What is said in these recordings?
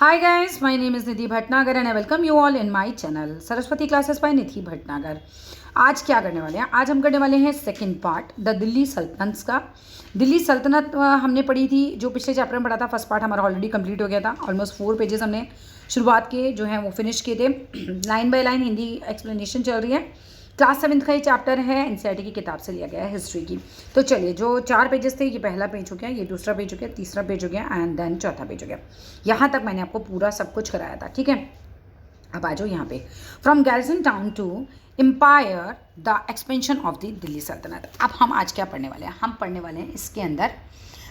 Hi guys, my name is Nidhi Bhatnagar and I welcome you all in my channel Saraswati classes by Nidhi Bhatnagar. आज क्या करने वाले हैं? आज हम करने वाले हैं सेकंड पार्ट द दिल्ली सल्तनत का। दिल्ली सल्तनत हमने पढ़ी थी, जो पिछले चैप्टर में पढ़ा था। फर्स्ट पार्ट हमारा ऑलरेडी कंप्लीट हो गया था। ऑलमोस्ट 4 पेजेस हमने शुरुआत के जो हैं वो फिनिश किए थे। Line by line Hindi explanation चल रही है। क्लास 7th का ये चैप्टर है, एनसीईआरटी की किताब से लिया गया है, हिस्ट्री की। तो चलिए, जो 4 पेजेस थे, ये पहला पेज हो गया, ये दूसरा पेज हो गया, तीसरा पेज हो गया एंड देन चौथा पेज हो गया। यहाँ तक मैंने आपको पूरा सब कुछ कराया था, ठीक है। अब आ जाओ यहाँ पे, from garrison town to empire the expansion of the Delhi Sultanate. अब हम आज क्या पढ़ने वाले हैं? हम पढ़ने वाले हैं इसके अंदर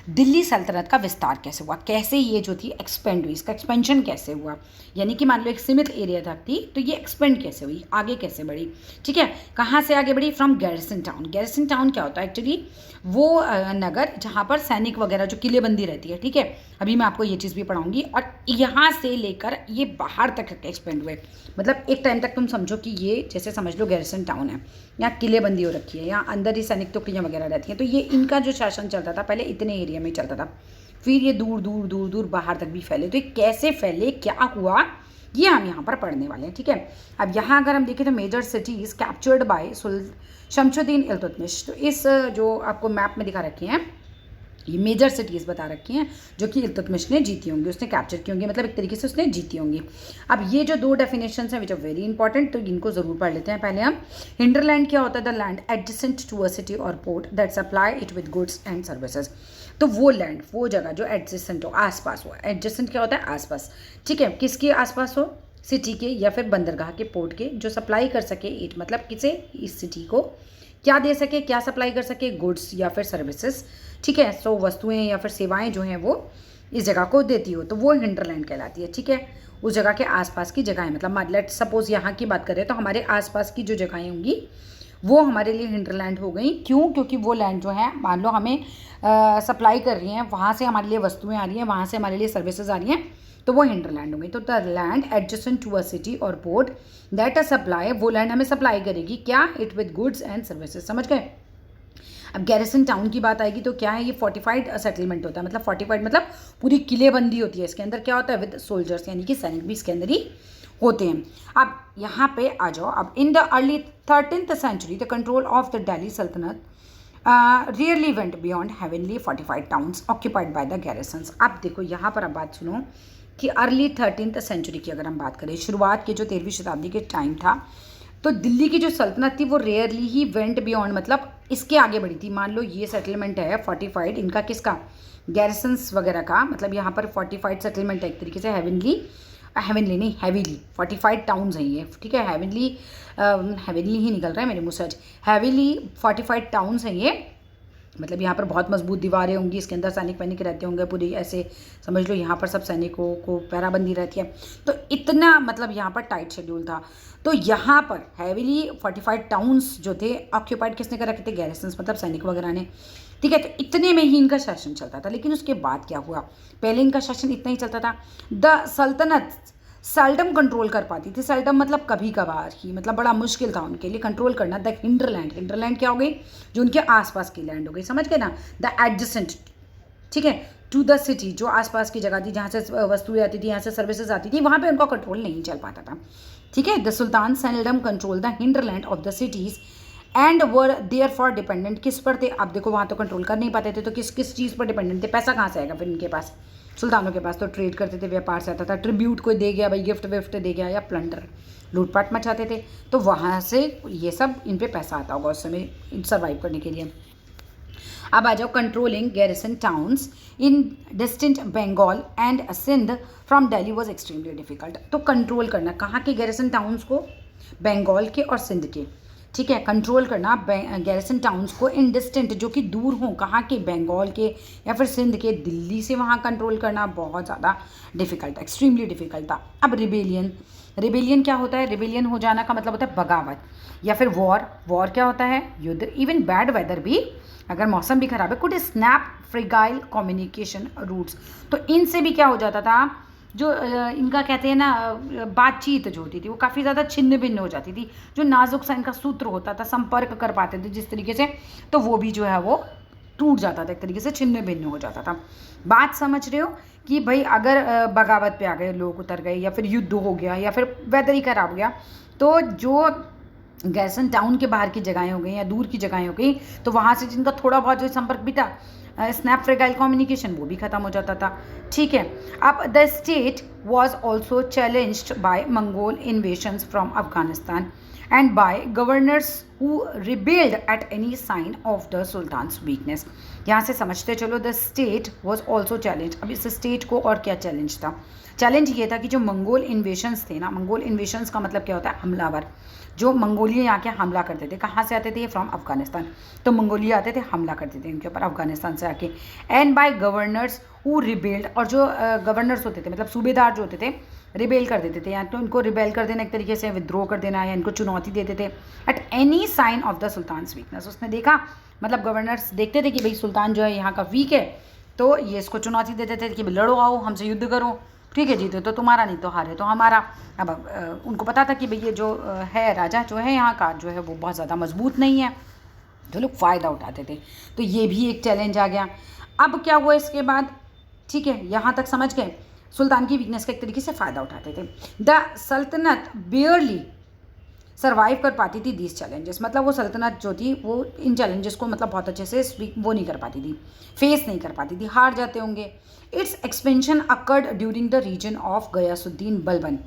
दिल्ली सल्तनत का विस्तार कैसे हुआ, कैसे ये जो थी एक्सपेंड हुई, इसका एक्सपेंशन कैसे हुआ। यानी कि मान लो एक सीमित एरिया तक थी, तो ये एक्सपेंड कैसे हुई, आगे कैसे बढ़ी, ठीक है। कहाँ से आगे बढ़ी? From garrison town. Garrison town क्या होता है? एक्चुअली वो नगर जहाँ पर सैनिक वगैरह जो किलेबंदी रहती है, ठीक है। अभी मैं आपको ये चीज़ भी पढ़ाऊंगी। और यहाँ से लेकर ये बाहर तक एक्सपेंड हुए। मतलब एक टाइम तक तुम समझो कि ये जैसे समझ लो गैरिसन टाउन है, यहाँ किलेबंदी हो रखी है, यहाँ अंदर ही सैनिक टुकड़ियाँ वगैरह रहती हैं। तो ये इनका जो शासन चलता था पहले इतने एरिया में चलता था, फिर ये दूर दूर दूर दूर बाहर तक भी फैले। तो ये कैसे फैले, क्या हुआ, ये हम यहाँ पर पढ़ने वाले हैं, ठीक है। अब यहाँ अगर हम देखें तो major cities captured by Shamsuddin Iltutmish. तो इस जो आपको मैप में दिखा रखे हैं, ये मेजर सिटीज़ बता रखी हैं जो कि इल्तुतमिश ने जीती होंगी, उसने कैप्चर की होंगी, मतलब एक तरीके से उसने जीती होंगी। अब ये जो 2 डेफिनेशन हैं विच आर वेरी इंपॉर्टेंट, तो इनको ज़रूर पढ़ लेते हैं पहले हम। हिंडरलैंड क्या होता है? The land adjacent to a city और port that supply it with goods and services. तो वो लैंड, वो जगह जो एडजेसेंट हो, आसपास हो। एडजेसेंट क्या होता है? आसपास, ठीक है। किसके आसपास हो? सिटी के या फिर बंदरगाह के, पोर्ट के, जो सप्लाई कर सके इट, मतलब किसे? इस सिटी को क्या दे सके, क्या सप्लाई कर सके? गुड्स या फिर सर्विसेज, ठीक है। सो वस्तुएं या फिर सेवाएं जो हैं वो इस जगह को देती हो, तो वो हिंडरलैंड कहलाती है, ठीक है। उस जगह के आसपास की जगहें, मतलब लेट सपोज यहाँ की बात करें तो हमारे आसपास की जो जगहें होंगी वो हमारे लिए हिंडरलैंड हो गई। क्यों? क्योंकि वो लैंड जो है मान लो हमें सप्लाई कर रही हैं, वहाँ से हमारे लिए वस्तुएं आ रही हैं, वहाँ से हमारे लिए सर्विसेज आ रही हैं, तो वो हिंडरलैंड होंगी। तो the land adjacent to a city और पोर्ट दैट अ सप्लाई, वो लैंड हमें सप्लाई करेगी क्या? It with goods and services. समझ गए? अब गैरिसन टाउन की बात आएगी तो क्या है? ये फोर्टिफाइड सेटलमेंट होता है। मतलब फोर्टिफाइड मतलब पूरी किलेबंदी होती है। इसके अंदर क्या होता है? विद सोल्जर्स, यानी कि सैनिक भी इसके अंदर ही होते हैं। अब यहाँ पे आ जाओ। अब in the early 13th century the control of the Delhi sultanate rarely went beyond heavily fortified towns occupied by the garrisons. अब देखो यहाँ पर अब बात सुनो कि अर्ली 13th century की अगर हम बात करें, शुरुआत के जो 13वीं शताब्दी के टाइम था, तो दिल्ली की जो सल्तनत थी वो रेयरली ही वेंट बियॉन्ड, मतलब इसके आगे बढ़ी थी। मान लो ये सेटलमेंट है फोर्टिफाइड, इनका किसका? गैरिसन्स वगैरह का। मतलब यहाँ पर फोर्टिफाइड सेटलमेंट है एक तरीके से, हेवनली नहीं, हैवीली फोर्टिफाइड टाउन्स हैं ये, ठीक है। हेवनली ही निकल रहा है मेरे मुँह से आज। हैवीली फोर्टिफाइड टाउन्स हैं ये। मतलब यहाँ पर बहुत मजबूत दीवारें होंगी, इसके अंदर सैनिक वैनिक रहते होंगे, पूरी ऐसे समझ लो यहाँ पर सब सैनिकों को पैराबंदी रहती है। तो इतना मतलब यहाँ पर टाइट शेड्यूल था। तो यहाँ पर हैवीली फोर्टिफाइड टाउन्स जो थे ऑक्यूपाइड किसने कर रखे थे? गैरिसन्स, मतलब सैनिक वगैरह ने, ठीक है। तो इतने में ही इनका शासन चलता था। लेकिन उसके बाद क्या हुआ? पहले इनका शासन इतना ही चलता था। द सल्तनत सेल्डम कंट्रोल कर पाती थी। सेल्डम मतलब कभी कभार ही, मतलब बड़ा मुश्किल था उनके लिए कंट्रोल करना। द हिंडरलैंड, हिंडरलैंड क्या हो गई? जो उनके आसपास की लैंड हो गई, समझ गए ना। द एडजेसेंट, ठीक है, टू द सिटी, जो आसपास की जगह थी, जहाँ से वस्तुएं आती थी, यहाँ से सर्विसेज आती थी, वहाँ पे उनका कंट्रोल नहीं चल पाता था, ठीक है। The sultan seldom control the hinterland of the cities and were therefore dependent. किस पर थे? अब देखो वहाँ तो कंट्रोल कर नहीं पाते थे, तो किस किस चीज़ पर डिपेंडेंट थे? पैसा कहाँ से आएगा फिर इनके पास? सुल्तानों के पास तो ट्रेड करते थे, व्यापार से आता था। ट्रिब्यूट कोई दे गया भाई, गिफ्ट विफ्ट दे गया, या प्लंडर, लूटपाट मचाते थे, तो वहाँ से ये सब इन पे पैसा आता होगा उस समय सर्वाइव करने के लिए। अब आ जाओ, controlling garrison towns in distant Bengal and Sindh from Delhi was extremely difficult. तो कंट्रोल करना कहाँ के गैरिसन टाउन्स को? बंगाल के और सिंध के, ठीक है। कंट्रोल करना गैरिसन टाउन्स को इन डिस्टेंट, जो कि दूर हों, कहाँ के? बंगाल के या फिर सिंध के। दिल्ली से वहाँ कंट्रोल करना बहुत ज़्यादा डिफिकल्ट, एक्सट्रीमली डिफिकल्ट था। अब रिबेलियन, रिबेलियन क्या होता है? रिबेलियन हो जाना का मतलब होता है बगावत, या फिर वॉर। वॉर क्या होता है? युद्ध। इवन बैड वेदर भी, अगर मौसम भी खराब है, कुड स्नैप फ्रिगाइल कम्युनिकेशन रूट्स। तो इनसे भी क्या हो जाता था? जो इनका कहते हैं ना बातचीत जो होती थी वो काफ़ी ज़्यादा छिन्न भिन्न हो जाती थी। जो नाजुक सा इनका सूत्र होता था, संपर्क कर पाते थे जिस तरीके से, तो वो भी जो है वो टूट जाता था, एक तरीके से छिन्न भिन्न हो जाता था। बात समझ रहे हो कि भाई अगर बगावत पे आ गए, लोग उतर गए, या फिर युद्ध हो गया, या फिर वेदर ही खराब हो गया, तो जो गैरसन टाउन के बाहर की जगहें हो गई या दूर की जगहें हो गई, तो वहाँ से जिनका थोड़ा बहुत जो संपर्क भी था, स्नैप फ्रेगाइल कम्युनिकेशन, वो भी खत्म हो जाता था। ठीक है, अब the state was also challenged by Mongol invasions from Afghanistan and by governors who rebelled at any sign of the sultan's weakness। यहाँ से समझते चलो, the state was also challenge. अब इस स्टेट को और क्या चैलेंज था? चैलेंज ये था कि जो मंगोल इन्वेशंस थे ना, मंगोल इन्वेशंस का मतलब क्या होता है? हमलावर। जो मंगोलिया यहाँ के हमला करते थे, कहाँ से आते थे? फ्रॉम अफगानिस्तान। तो मंगोलिया आते थे, हमला करते थे इनके ऊपर अफगानिस्तान से आके। And by governors who rebelled, और जो गवर्नर्स होते थे, मतलब सूबेदार जो होते थे, रिबेल कर देते थे, या तो इनको रिबेल कर देना, एक तरीके से विद्रोह कर देना, या इनको चुनौती देते थे। At any sign of the sultan's weakness, उसने देखा, मतलब गवर्नर्स देखते थे कि भाई सुल्तान जो है यहाँ का वीक है, तो ये इसको चुनौती देते थे कि लड़ो, आओ हमसे युद्ध करो, ठीक है, जीते तो तुम्हारा, नहीं तो हारे तो हमारा। अब उनको पता था कि भाई ये जो है राजा जो है यहाँ का, जो है वो बहुत ज़्यादा मजबूत नहीं है, तो लोग फ़ायदा उठाते थे। तो ये भी एक चैलेंज आ गया। अब क्या हुआ इसके बाद? ठीक है, यहाँ तक समझ गए। सुल्तान की वीकनेस का एक तरीके से फ़ायदा उठाते थे। द सल्तनत बियरली सर्वाइव कर पाती थी दीज चैलेंजेस, मतलब वो सल्तनत जो थी वो इन चैलेंजेस को मतलब बहुत अच्छे से वो नहीं कर पाती थी, फेस नहीं कर पाती थी, हार जाते होंगे। Its expansion occurred during the reason of Ghiyasuddin Balban.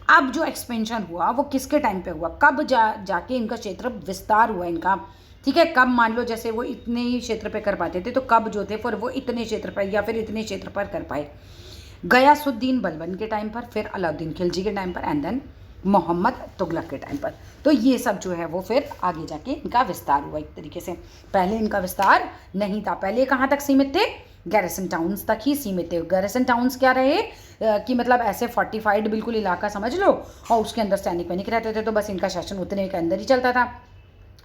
अब जो एक्सपेंशन हुआ वो किसके टाइम पे हुआ? कब जाके इनका क्षेत्र विस्तार हुआ इनका? ठीक है, कब? मान लो जैसे वो इतने ही क्षेत्र पे कर पाते थे, तो कब जो थे फिर वो इतने क्षेत्र पर या फिर इतने क्षेत्र पर कर पाए? गयासुद्दीन बलबन के टाइम पर, फिर अलाउद्दीन खिलजी के टाइम पर, एंड देन मोहम्मद तुगलक के टाइम पर। तो ये सब जो है वो फिर आगे जाके इनका विस्तार हुआ एक तरीके से। पहले इनका विस्तार नहीं था, पहले कहाँ तक सीमित थे? गैरिसन टाउन्स तक ही सीमित थे। गैरिसन टाउन्स क्या रहे कि मतलब ऐसे फोर्टिफाइड बिल्कुल इलाका समझ लो, और उसके अंदर सैनिक वैनिक रहते थे, तो बस इनका शासन उतने के अंदर ही चलता था।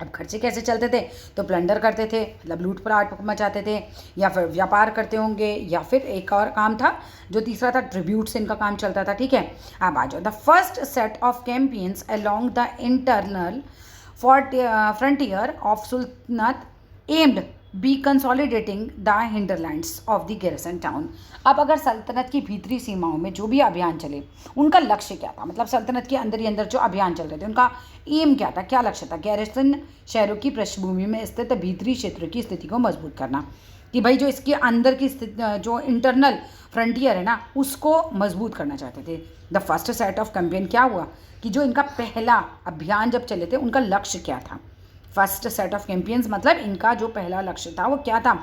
अब खर्चे कैसे चलते थे? तो प्लंडर करते थे, मतलब लूट पराट मचाते थे, या फिर व्यापार करते होंगे, या फिर एक और काम था जो तीसरा था, ट्रिब्यूट से इनका काम चलता था। ठीक है, अब आ जाओ। The first set of campaigns along the internal frontier of sultanate aimed be consolidating the hinterlands of the garrison town. अब अगर सल्तनत की भीतरी सीमाओं में जो भी अभियान चले, उनका लक्ष्य क्या था? मतलब सल्तनत के अंदर ही अंदर जो अभियान चल रहे थे, उनका एम क्या था, क्या लक्ष्य था? गैरिसन शहरों की पृष्ठभूमि में स्थित भीतरी क्षेत्र की स्थिति को मजबूत करना, कि भाई जो इसके अंदर की स्थिति, जो इंटरनल फ्रंटियर है ना, उसको मजबूत करना चाहते थे। The first set of campaign क्या हुआ कि जो इनका पहला अभियान जब चले थे, उनका लक्ष्य क्या था? फर्स्ट सेट ऑफ कैंपेन्स मतलब इनका जो पहला लक्ष्य था वो क्या था?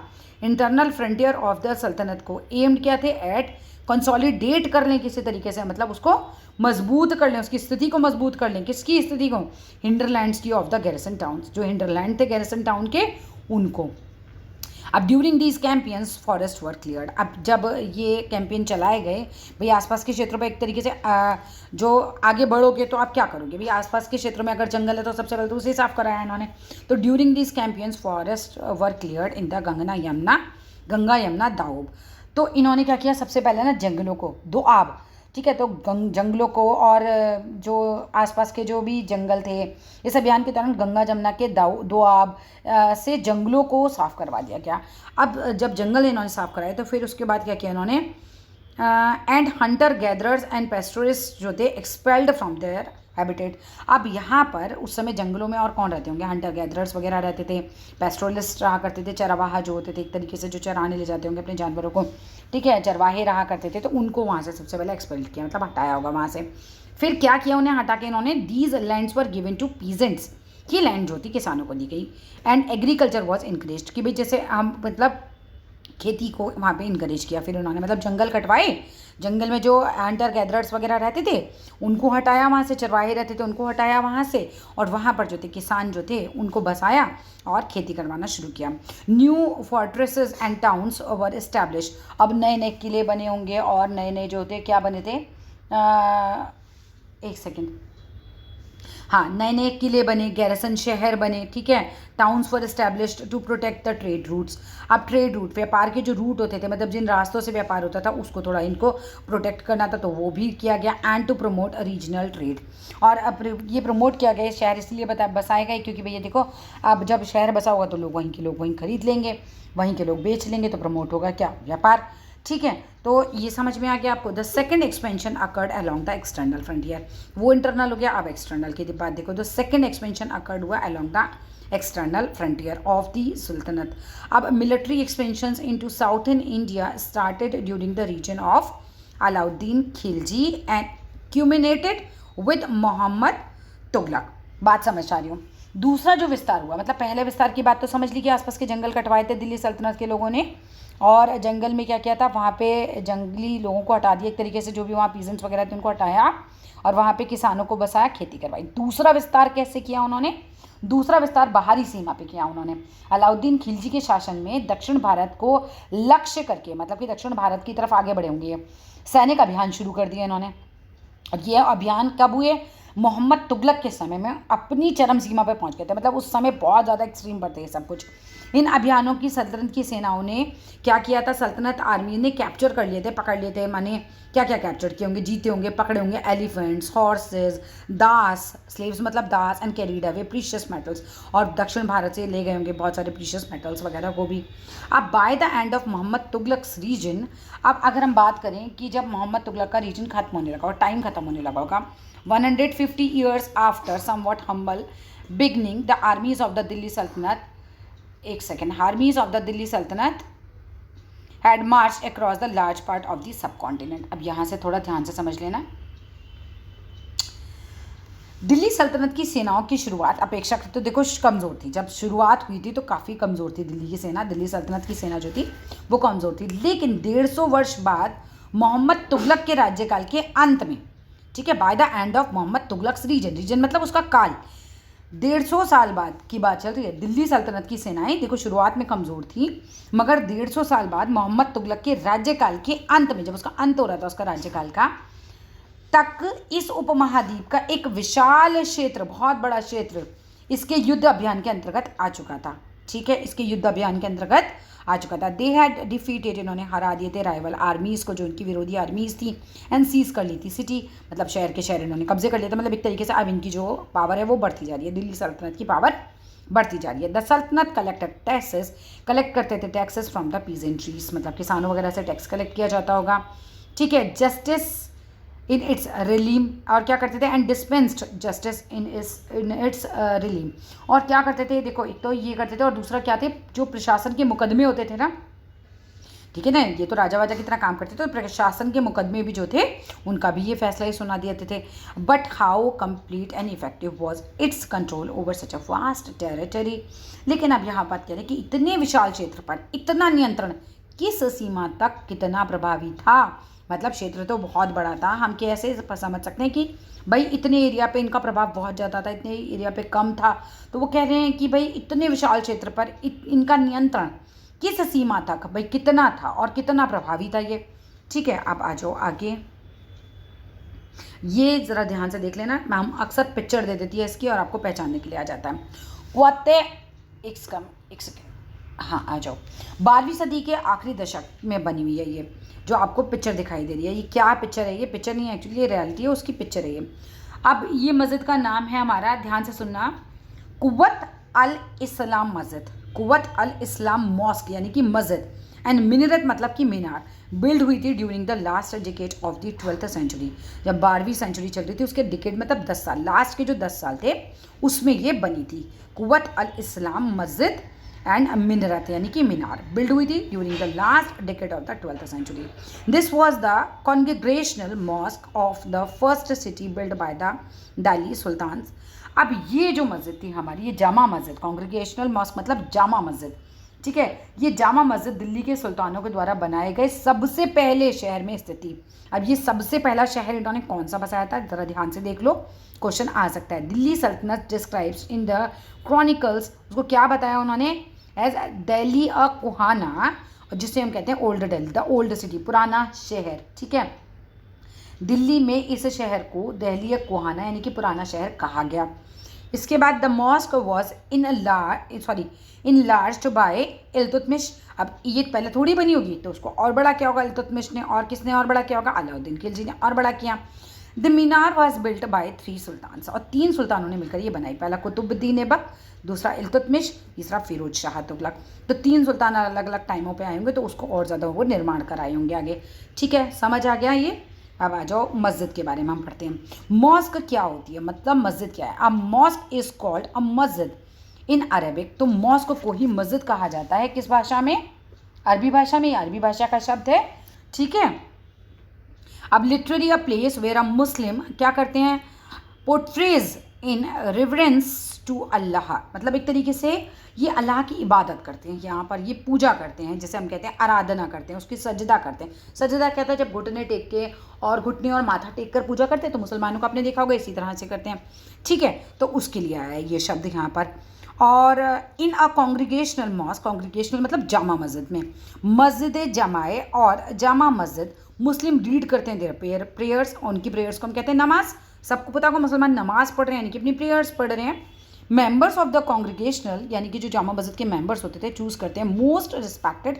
इंटरनल फ्रंटियर ऑफ द सल्तनत को एम्ड क्या थे? एट कंसोलिडेट कर लें किसी तरीके से, मतलब उसको मजबूत कर लें, उसकी स्थिति को मजबूत कर लें। किसकी स्थिति को? हिंडरलैंड्स की ऑफ द गैरिसन टाउन्स, जो हिंडरलैंड थे गैरिसन टाउन के, उनको। अब during these campaigns forests were cleared. अब जब ये कैंपेन चलाए गए, भाई आसपास के क्षेत्रों पर एक तरीके से जो आगे बढ़ोगे तो आप क्या करोगे? भाई आसपास के क्षेत्रों में अगर जंगल है तो सबसे पहले तो उसे साफ कराया इन्होंने। तो during these campaigns forests were cleared in the Ganga Yamuna doab. तो इन्होंने क्या किया? सबसे पहले ना जंगलों को, दोआब, ठीक है, तो जंगलों को और जो आसपास के जो भी जंगल थे, इस अभियान के दौरान गंगा जमुना के दोआब से जंगलों को साफ करवा दिया गया। अब जब जंगल इन्होंने साफ कराए तो फिर उसके बाद क्या किया इन्होंने? एंड हंटर गैदरर्स एंड पेस्टोरिस्ट जो थे एक्सपेल्ड फ्रॉम देयर हैबिटेट। अब यहाँ पर उस समय जंगलों में और कौन रहते होंगे? हंटर गैदरर्स वगैरह रहते थे, पेस्टोरलिस्ट रहा करते थे, चरवाहा जो होते थे एक तरीके से, जो चराने ले जाते होंगे अपने जानवरों को, ठीक है, चरवाहे रहा करते थे, तो उनको वहाँ से सबसे पहले एक्सपेल्ड किया, मतलब हटाया होगा वहाँ से। फिर क्या किया उन्हें हटा के? इन्होंने these lands were given to peasants, ये लैंड जो थी किसानों को दी गई। एंड एग्रीकल्चर वॉज इनक्रेज्ड, कि भाई जैसे हम मतलब खेती को वहाँ पे इनकरेज किया। फिर उन्होंने मतलब जंगल कटवाए, जंगल में जो हंटर गैदरर्स वगैरह रहते थे उनको हटाया, वहाँ से चरवाहे रहते थे उनको हटाया वहाँ से, और वहाँ पर जो थे किसान जो थे उनको बसाया और खेती करवाना शुरू किया। New fortresses and towns were establish. अब नए नए किले बने होंगे और नए नए जो थे क्या बने थे? एक सेकेंड, हाँ, नए नए किले बने, गैरसन शहर बने, ठीक है, towns for established to protect the trade routes. अब ट्रेड रूट, व्यापार के जो रूट होते थे, मतलब जिन रास्तों से व्यापार होता था उसको थोड़ा इनको प्रोटेक्ट करना था, तो वो भी किया गया। And to promote a regional trade, और अब ये प्रमोट किया गया शहर इसलिए बसाए गए क्योंकि भैया देखो, अब जब शहर बसा होगा तो लोग वहीं के लोग वहीं खरीद लेंगे, वहीं के लोग बेच लेंगे, तो प्रमोट होगा क्या, व्यापार, ठीक है। तो ये समझ में आ गया आपको। The second expansion occurred along the external frontier, वो इंटरनल हो गया, अब एक्सटर्नल की बात देखो। द सेकंड एक्सपेंशन अकर्ड हुआ along the external frontier of the sultanate. अब military expansion into southern India started during the reason of Alauddin Khilji and culminated with Mohammad Tughlaq. बात समझ आ रही हूँ। दूसरा जो विस्तार हुआ, मतलब पहले विस्तार की बात तो समझ ली कि आसपास के जंगल कटवाए थे दिल्ली सल्तनत के लोगों ने, और जंगल में क्या किया था, वहाँ पे जंगली लोगों को हटा दिया एक तरीके से, जो भी वहाँ पीजेंट्स वगैरह थे उनको हटाया और वहाँ पे किसानों को बसाया, खेती करवाई। दूसरा विस्तार कैसे किया उन्होंने, दूसरा विस्तार बाहरी सीमा पे किया उन्होंने। अलाउद्दीन खिलजी के शासन में दक्षिण भारत को लक्ष्य करके, मतलब कि दक्षिण भारत की तरफ आगे बढ़े होंगे, सैनिक अभियान शुरू कर दिए इन्होंने। और ये अभियान कब हुए, मोहम्मद तुगलक के समय में अपनी चरम सीमा पर पहुंच गए थे, मतलब उस समय बहुत ज़्यादा एक्सट्रीम पर थे ये सब कुछ। इन अभियानों की सल्तनत की सेनाओं ने क्या किया था, सल्तनत आर्मी ने कैप्चर कर लिए थे, पकड़ लिए थे, माने क्या क्या कैप्चर किए होंगे, जीते होंगे, पकड़े होंगे, एलिफेंट्स, हॉर्सेस, दास, स्लेव्स मतलब दास, and carried away precious metals, और दक्षिण भारत से ले गए होंगे बहुत सारे प्रीशियस मेटल्स वगैरह को भी। अब by the end of Mohammad Tughlaq's reign, अब अगर हम बात करें कि जब मोहम्मद तुगलक का रीजन खत्म होने लगा और टाइम खत्म होने लगा होगा, 150 years after somewhat humble beginning, the armies of the Delhi Sultanate, एक second, armies of the Delhi Sultanate had marched across the large part of the subcontinent। अब यहाँ से थोड़ा ध्यान से समझ लेना। दिल्ली सल्तनत की सेनाओं की शुरुआत अपेक्षाकृत तो देखो कमज़ोर थी, जब शुरुआत हुई थी तो काफ़ी कमज़ोर थी दिल्ली की सेना, दिल्ली सल्तनत की सेना जो थी वो कमज़ोर थी। लेकिन 150 वर्ष बाद मोहम्मद तुगलक के राज्यकाल के अंत में, ठीक है, by the end of Mohammad Tughlaq's reign, reign मतलब उसका काल, 150 साल बाद की बात चल रही है। दिल्ली सल्तनत की सेनाएं देखो शुरुआत में कमज़ोर थी, मगर 150 साल बाद मोहम्मद तुगलक के राज्यकाल के अंत में, जब उसका अंत हो रहा था उसका राज्यकाल का, तक इस उपमहाद्वीप का एक विशाल क्षेत्र, बहुत बड़ा क्षेत्र इसके युद्ध अभियान के अंतर्गत आ चुका था, ठीक है, इसके युद्ध अभियान के अंतर्गत आ चुका था। दे हैड डिफीटेड, इन्होंने हरा दिए थे राइवल आर्मीज़ को, जो इनकी विरोधी आर्मीज़ थी, एंड सीज कर ली थी सिटी, मतलब शहर के शहर इन्होंने कब्जे कर लिए थे। मतलब एक तरीके से अब इनकी जो पावर है वो बढ़ती जा रही है, दिल्ली सल्तनत की पावर बढ़ती जा रही है। द सल्तनत कलेक्टेड टैक्सेस, कलेक्ट करते थे टैक्सेस फ्रॉम द पीजेंट्रीज, मतलब किसानों वगैरह से टैक्स कलेक्ट किया जाता होगा, ठीक है। जस्टिस इन इट्स रिलीम, और क्या करते थे, and dispensed justice in its realm, और क्या करते थे, देखो एक तो ये करते थे और दूसरा क्या थे, जो प्रशासन के मुकदमे होते थे ना, ठीक है ना, ये तो राजा वाजा की तरह काम करते थे, तो प्रशासन के मुकदमे भी जो थे उनका भी ये फैसला ही सुना देते थे। But how complete and effective was it's control over such a vast territory. लेकिन अब यहाँ बात करें कि इतने विशाल क्षेत्र पर इतना नियंत्रण किस सीमा तक कितना प्रभावी था, मतलब क्षेत्र तो बहुत बड़ा था। हम कैसे समझ सकते हैं कि भाई इतने एरिया पे इनका प्रभाव बहुत ज़्यादा था, इतने एरिया पे कम था, तो वो कह रहे हैं कि भाई इतने विशाल क्षेत्र पर इनका नियंत्रण किस सीमा तक, भाई कितना था और कितना प्रभावी था ये, ठीक है। अब आ जाओ आगे, ये ज़रा ध्यान से देख लेना, मैं हम अक्सर पिक्चर दे देती है इसकी और आपको पहचानने के लिए आ जाता है। क्वाते एक सेकेंड, हाँ आ जाओ। 12वीं सदी के आखिरी दशक में बनी हुई है ये जो आपको पिक्चर दिखाई दे रही है, ये क्या पिक्चर है, ये पिक्चर नहीं है एक्चुअली, ये रियलिटी है, उसकी पिक्चर है ये। अब ये मस्जिद का नाम है हमारा, ध्यान से सुनना, कुव्वत अल इस्लाम मस्जिद, कुव्वत अल इस्लाम मॉस्क यानी कि मस्जिद, एंड मिनरत मतलब कि मीनार, बिल्ड हुई थी during the last decade of the 12th century, जब 12वीं सेंचुरी चल रही थी उसके डिकेड मतलब 10 साल, लास्ट के जो 10 साल थे उसमें ये बनी थी। कुव्वत अल इस्लाम मस्जिद एंड मिनरत यानी कि मीनार, बिल्ड हुई थी during the last decade of the 12th century. This was the congregational mosque of the first city build by the Delhi sultans. अब ये जो मस्जिद थी हमारी, ये जामा मस्जिद, कॉन्ग्रेगेशनल मॉस्क मतलब जामा मस्जिद, ठीक है, ये जामा मस्जिद दिल्ली के सुल्तानों के द्वारा बनाए गए सबसे पहले शहर में स्थित थी। अब ये सबसे पहला शहर इन्होंने कौन सा बसाया था, ज़रा ध्यान से देख लो, क्वेश्चन आ सकता है। दिल्ली सल्तनत डिस्क्राइब्स इन द क्रॉनिकल्स, उसको क्या बताया उन्होंने, एज दिल्ली अ कुहाना, जिसे हम कहते हैं old Delhi, the old city, पुराना शहर, ठीक है। दिल्ली में इस शहर को दहलिया कोहाना यानी कि पुराना शहर कहा गया। इसके बाद the mosque was enlarged by Iltutmish. अब ये पहले थोड़ी बनी होगी, तो उसको और बड़ा किया होगा इल्तुतमिश ने, और किसने और बड़ा किया होगा, अलाउद्दीन खिलजी ने और बड़ा किया। The Minar was built by 3 sultans, और 3 सुल्तानों ने मिलकर ये बनाई। पहला कुतुबुद्दीन ऐबक, दूसरा इल्तुतमिश, तीसरा फिरोज शाह तुगलक। तो 3 सुल्तान अलग अलग टाइमों पे आए होंगे, तो उसको और ज़्यादा वो निर्माण कराए होंगे आगे। ठीक है, समझ आ गया ये। अब आ जाओ मस्जिद के बारे में हम पढ़ते हैं। मॉस्क क्या होती है, मतलब मस्जिद क्या है। A mosque is called a मस्जिद इन अरेबिक। तो मॉस्क को ही मस्जिद कहा जाता है, किस भाषा में, अरबी भाषा में। अरबी भाषा का शब्द है, ठीक है। अब लिटरली अ प्लेस वेयर अ मुस्लिम क्या करते हैं, portrays in reverence to Allah, मतलब एक तरीके से ये अल्लाह की इबादत करते हैं, यहाँ पर ये पूजा करते हैं, जैसे हम कहते हैं आराधना करते हैं, उसकी सजदा करते हैं। सजदा कहता है जब घुटने टेक के और घुटने और माथा टेक कर पूजा करते हैं, तो मुसलमानों को आपने देखा होगा इसी तरह से करते हैं, ठीक है। तो उसके लिए आया है ये शब्द यहाँ पर। और इन अ कॉन्ग्रीगेशनल मॉस्क, कॉन्ग्रीगेशनल मतलब जामा मस्जिद में, मस्जिद जमाए और जामा मस्जिद मुस्लिम रीड करते हैं देयर प्रेयर्स, उनकी प्रेयर्स को हम कहते हैं नमाज। सबको पता होगा मुसलमान नमाज पढ़ रहे हैं, यानी कि अपनी प्रेयर्स पढ़ रहे हैं। मेंबर्स ऑफ द कॉन्ग्रीगेशनल यानी कि जो जामा मस्जिद के मेंबर्स होते थे, चूज़ करते हैं मोस्ट रिस्पेक्टेड,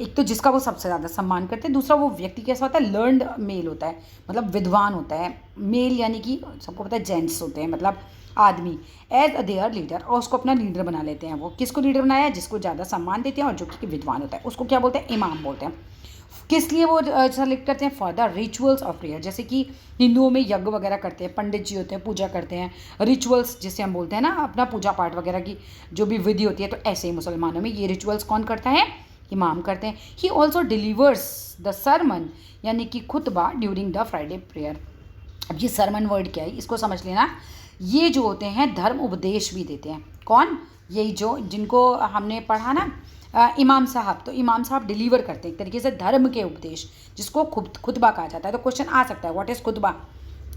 एक तो जिसका वो सबसे ज़्यादा सम्मान करते हैं, दूसरा वो व्यक्ति कैसा होता है, लर्नड मेल होता है, मतलब विद्वान होता है। मेल यानी कि सबको पता है जेंट्स होते हैं, मतलब आदमी, एज देयर लीडर, और उसको अपना लीडर बना लेते हैं। वो किसको लीडर बनाया है, जिसको ज़्यादा सम्मान देते हैं और जो कि विद्वान होता है, उसको क्या बोलते हैं, इमाम बोलते हैं। किस लिए वो सेलेक्ट करते हैं, for the rituals of prayer. जैसे कि हिंदुओं में यज्ञ वगैरह करते हैं, पंडित जी होते हैं, पूजा करते हैं, रिचुअल्स जिसे हम बोलते हैं ना, अपना पूजा पाठ वगैरह की जो भी विधि होती है, तो ऐसे ही मुसलमानों में ये रिचुअल्स कौन करता है, इमाम करते हैं। He also delivers the sermon यानी कि खुतबा ड्यूरिंग द फ्राइडे प्रेयर। अब ये सरमन वर्ड क्या है, इसको समझ लेना। ये जो होते हैं धर्म उपदेश भी देते हैं, कौन, यही जो जिनको हमने पढ़ा ना, इमाम साहब। तो इमाम साहब डिलीवर करते हैं एक तरीके से धर्म के उपदेश, जिसको खुतबा कहा जाता है। तो क्वेश्चन आ सकता है व्हाट इज़ खुतबा,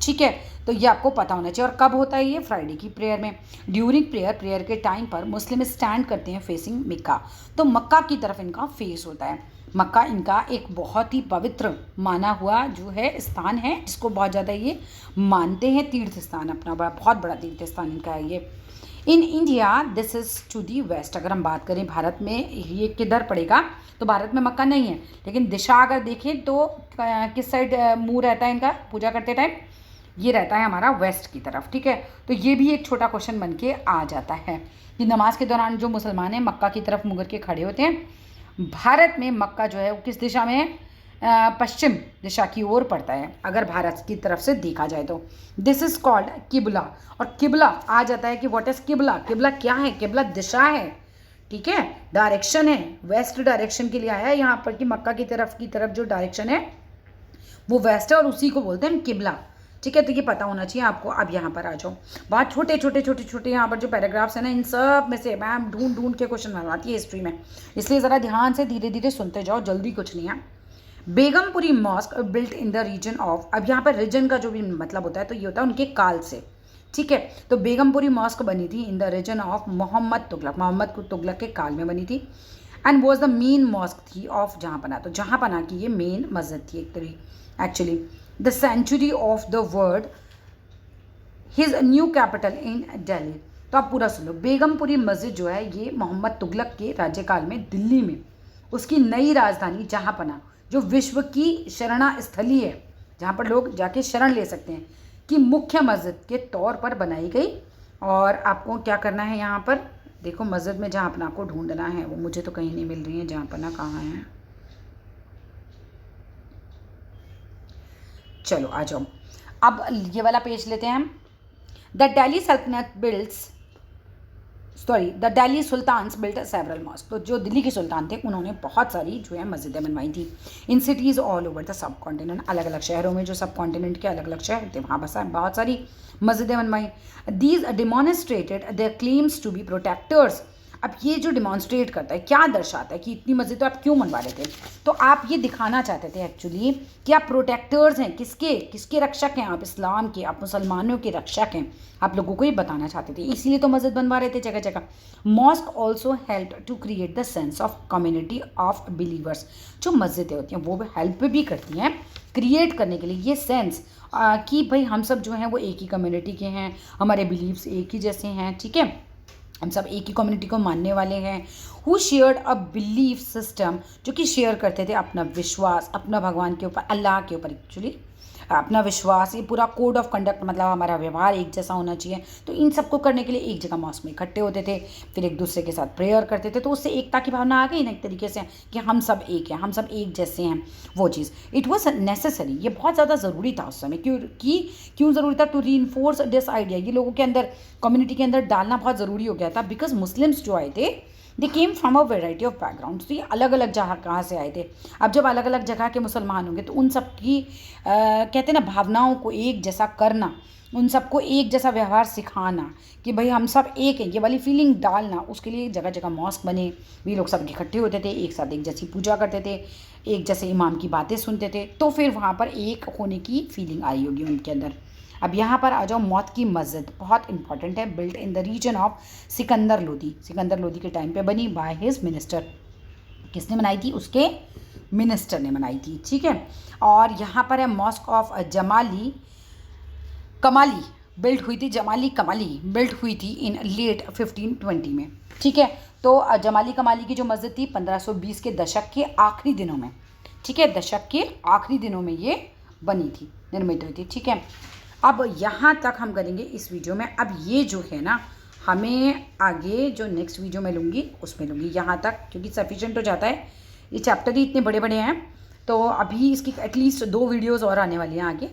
ठीक है। तो ये आपको पता होना चाहिए। और कब होता है ये, फ्राइडे की प्रेयर में। ड्यूरिंग प्रेयर, प्रेयर के टाइम पर मुस्लिम स्टैंड करते हैं फेसिंग मक्का, तो मक्का की तरफ इनका फेस होता है। मक्का इनका एक बहुत ही पवित्र माना हुआ जो है स्थान है, जिसको बहुत ज़्यादा ये मानते हैं, तीर्थ स्थान अपना, बहुत बड़ा तीर्थ स्थान इनका है ये। In India this is to the west. अगर हम बात करें भारत में ये किधर पड़ेगा, तो भारत में मक्का नहीं है, लेकिन दिशा अगर देखें तो किस साइड मुंह रहता है इनका पूजा करते टाइम, ये रहता है हमारा वेस्ट की तरफ, ठीक है। तो ये भी एक छोटा क्वेश्चन बन के आ जाता है कि नमाज के दौरान जो मुसलमान हैं मक्का की तरफ मुँह करके खड़े होते हैं। भारत में मक्का जो है वो किस दिशा में है, पश्चिम दिशा की ओर पड़ता है, अगर भारत की तरफ से देखा जाए तो। दिस इज़ कॉल्ड किबला। और किबला आ जाता है कि व्हाट इज़ किबला, किबला क्या है, किबला दिशा है, ठीक है, डायरेक्शन है, वेस्ट डायरेक्शन के लिए आया है यहाँ पर कि मक्का की तरफ जो डायरेक्शन है वो वेस्ट है, और उसी को बोलते हैं किबला, ठीक है। तो ये पता होना चाहिए आपको। अब यहाँ पर आ जाओ, बहुत छोटे यहाँ पर जो पैराग्राफ्स हैं ना, इन सब में से मैम ढूंढ के क्वेश्चन बनवाती है हिस्ट्री में, इसलिए ज़रा ध्यान से धीरे धीरे सुनते जाओ, जल्दी कुछ नहीं है। Begumpuri mosque built in the reason of, अब यहाँ पर रीजन का जो भी मतलब होता है तो ये होता है उनके काल से, ठीक है। तो बेगमपुरी मॉस्क बनी थी in the reason of Mohammad Tughlaq के काल में बनी थी। And was the main mosque थी ऑफ जहाँपना, तो जहाँपना की ये मेन मस्जिद थी एक तरीके। Actually the century of the world his new capital in Delhi. तो आप पूरा सुन लो, बेगमपुरी मस्जिद जो है ये मोहम्मद तुगलक के राज्यकाल में दिल्ली में उसकी नई राजधानी जहाँपना, जो विश्व की शरणा स्थली है, जहाँ पर लोग जाके शरण ले सकते हैं, की मुख्य मस्जिद के तौर पर बनाई गई। और आपको क्या करना है, यहाँ पर देखो मस्जिद में जहाँपना को ढूंढना है, वो मुझे तो कहीं नहीं मिल रही है, जहाँपना कहाँ है, चलो आ जाओ। अब ये वाला पेज लेते हैं हम। The Delhi Sultanate the Delhi sultans built several mosque. तो जो दिल्ली के सुल्तान थे उन्होंने बहुत सारी जो है मस्जिदें बनवाई थी in cities all over the subcontinent. अलग अलग शहरों में जो सब कॉन्टिनेंट के अलग अलग शहर थे वहाँ बस बहुत सारी मस्जिदें बनवाई। These demonstrated their claims to be protectors. अब ये जो डिमॉन्स्ट्रेट करता है क्या दर्शाता है कि इतनी मस्जिद तो आप क्यों बनवा रहे थे, तो आप ये दिखाना चाहते थे एक्चुअली कि आप प्रोटेक्टर्स हैं, किसके रक्षक हैं आप, इस्लाम के, आप मुसलमानों के रक्षक हैं, आप लोगों को ये बताना चाहते थे, इसलिए तो मस्जिद बनवा रहे थे जगह जगह। Mosque also help to create the sense of community of believers. जो मस्जिदें होती हैं वो हेल्प भी करती हैं क्रिएट करने के लिए, ये सेंस कि भाई हम सब जो हैं वो एक ही कम्युनिटी के हैं, हमारे बिलीव्स एक ही जैसे हैं, ठीक है, हम सब एक ही कम्युनिटी को मानने वाले हैं। Who shared a belief system, जो कि शेयर करते थे अपना विश्वास, अपना भगवान के ऊपर, अल्लाह के ऊपर एक्चुअली अपना विश्वास, ये पूरा कोड ऑफ कंडक्ट, मतलब हमारा व्यवहार एक जैसा होना चाहिए। तो इन सबको करने के लिए एक जगह मॉस्क में इकट्ठे होते थे, फिर एक दूसरे के साथ प्रेयर करते थे, तो उससे एकता की भावना आ गई ना एक तरीके से कि हम सब एक हैं, हम सब एक जैसे हैं, वो चीज़। इट वॉज नेसेसरी, ये बहुत ज़्यादा ज़रूरी था उस समय। क्यों ज़रूरी था? टू री इन्फोर्स दिस आइडिया, ये लोगों के अंदर, कम्युनिटी के अंदर डालना बहुत ज़रूरी हो गया था। बिकॉज मुस्लिम्स जो आए थे, they came from a variety of background, तो ये अलग अलग जगह कहाँ से आए थे। अब जब अलग अलग जगह के मुसलमान होंगे तो उन सब की कहते हैं ना भावनाओं को एक जैसा करना, उन सबको एक जैसा व्यवहार सिखाना कि भाई हम सब एक हैं, ये वाली फीलिंग डालना, उसके लिए जगह जगह मॉस्क बने, भी लोग सब इकट्ठे होते थे, एक साथ एक जैसी पूजा करते थे, एक जैसे इमाम की बातें सुनते थे, तो फिर वहाँ पर एक होने की फीलिंग आई होगी उनके अंदर। अब यहाँ पर आ जाओ, मौत की मस्जिद बहुत इंपॉर्टेंट है, built in the reason of Sikandar Lodi. Sikandar Lodi के टाइम पे बनी बाय हिज मिनिस्टर। किसने बनाई थी? उसके मिनिस्टर ने बनाई थी, ठीक है। और यहाँ पर है मॉस्क ऑफ जमाली कमाली, बिल्ट हुई थी, जमाली कमाली बिल्ट हुई थी इन लेट 1520 में, ठीक है। तो जमाली कमाली की जो मस्जिद थी 1520 के दशक के आखिरी दिनों में, ठीक है, दशक के आखिरी दिनों में ये बनी थी, निर्मित हुई थी, ठीक है। अब यहाँ तक हम करेंगे इस वीडियो में। अब ये जो है ना, हमें आगे जो नेक्स्ट वीडियो में लूँगी उसमें लूँगी, यहाँ तक, क्योंकि सफिशेंट हो जाता है, ये चैप्टर ही इतने बड़े बड़े हैं। तो अभी इसकी एटलीस्ट 2 वीडियोज़ और आने वाली हैं आगे।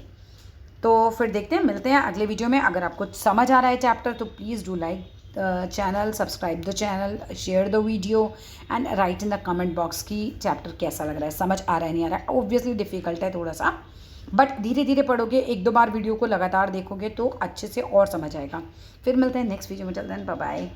तो फिर देखते हैं, मिलते हैं अगले वीडियो में। अगर आपको समझ आ रहा है चैप्टर तो please do like the channel, subscribe the channel, share the video and right in the comment box की चैप्टर कैसा लग रहा है, समझ आ रहा है नहीं आ रहा है। ऑब्वियसली डिफ़िकल्ट है थोड़ा सा, बट धीरे धीरे पढ़ोगे, 1-2 बार वीडियो को लगातार देखोगे तो अच्छे से और समझ आएगा। फिर मिलते हैं नेक्स्ट वीडियो में, चलते हैं, बाय बाय।